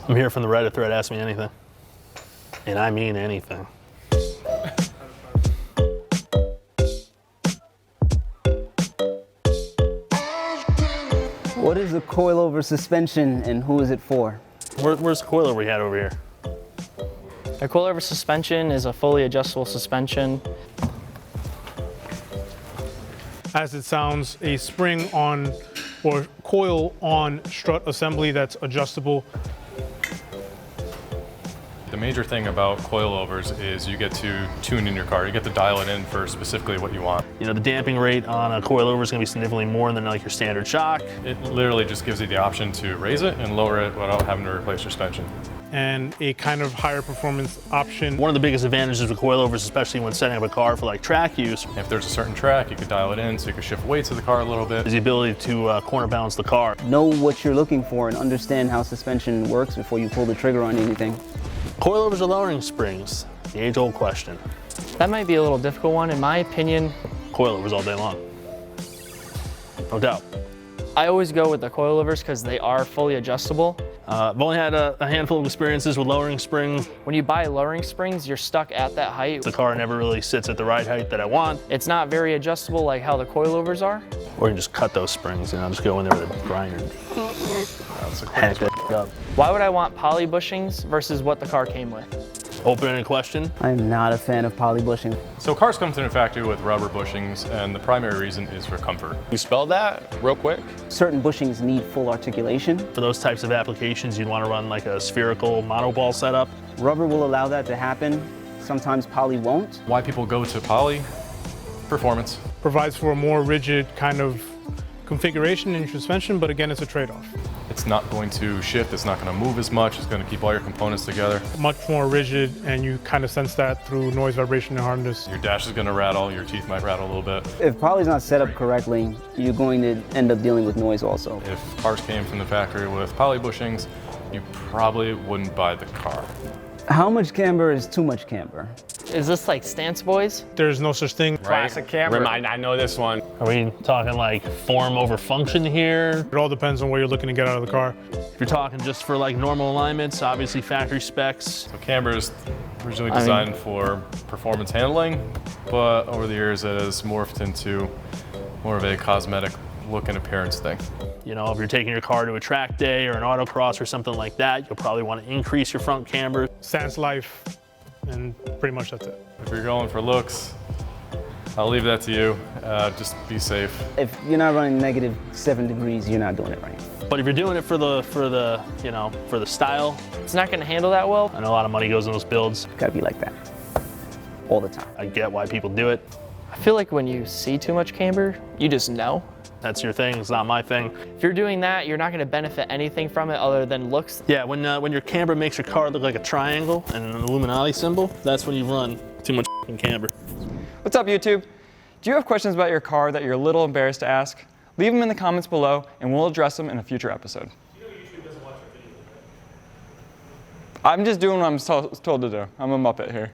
I'm here from the Reddit thread, Ask Me Anything. And I mean anything. What is a coilover suspension and who is it for? Where's the coilover we had over here? A coilover suspension is a fully adjustable suspension. As it sounds, a spring on or coil on strut assembly that's adjustable. The major thing about coilovers is you get to tune in your car. You get to dial it in for specifically what you want. You know, the damping rate on a coilover is going to be significantly more than like your standard shock. It literally just gives you the option to raise it and lower it without having to replace your suspension. And a kind of higher performance option. One of the biggest advantages with coilovers, especially when setting up a car for like track use, If there's a certain track, you could dial it in so you can shift weights of the car a little bit. is the ability to corner balance the car. Know what you're looking for and understand how suspension works before you pull the trigger on anything. Coilovers or lowering springs? The age-old question. That might be a little difficult one. In my opinion, Coilovers all day long. No doubt. I always go with the coilovers because they are fully adjustable. I've only had a handful of experiences with lowering springs. When you buy lowering springs, you're stuck at that height. The car never really sits at the right height that I want. It's not very adjustable like how the coilovers are. Or you can just cut those springs and I'll just go in there with a grinder. That's a quick Hack that up. Why would I want poly bushings versus what the car came with? Open-ended question. I'm not a fan of poly bushing. So cars come to the factory with rubber bushings, and the primary reason is for comfort. You spell that real quick? Certain bushings need full articulation. For those types of applications, you'd want to run like a spherical monoball setup. Rubber will allow that to happen. Sometimes poly won't. Why people go to poly? Performance. Provides for a more rigid kind of configuration in your suspension, but again, it's a trade-off. It's not going to shift, it's not going to move as much, it's going to keep all your components together. Much more rigid, and you kind of sense that through noise, vibration, and hardness. Your dash is going to rattle, your teeth might rattle a little bit. If poly's not set up correctly, you're going to end up dealing with noise also. If cars came from the factory with poly bushings, you probably wouldn't buy the car. How much camber is too much camber? Is this like Stance Boys? There's no such thing. Classic camber. I know this one. Are we talking like form over function here? It all depends on what you're looking to get out of the car. If you're talking just for like normal alignments, obviously factory specs. So camber is originally designed for performance handling, but over the years it has morphed into more of a cosmetic look and appearance thing. You know, if you're taking your car to a track day or an autocross or something like that, you'll probably want to increase your front camber. Sans life, and pretty much that's it. If you're going for looks, I'll leave that to you. Just be safe. If you're not running -7 degrees, you're not doing it right. But if you're doing it for the you know, for the style, It's not going to handle that well. I know a lot of money goes in those builds. Gotta be like that. All the time. I get why people do it. I feel like when you see too much camber, you just know. That's your thing, it's not my thing. If you're doing that, you're not going to benefit anything from it other than looks. Yeah, when your camber makes your car look like a triangle and an Illuminati symbol, that's when you've run too much camber. What's up, YouTube? Do you have questions about your car that you're a little embarrassed to ask? Leave them in the comments below and we'll address them in a future episode. You know YouTube doesn't watch our videos, right? I'm just doing what I'm told to do. I'm a Muppet here.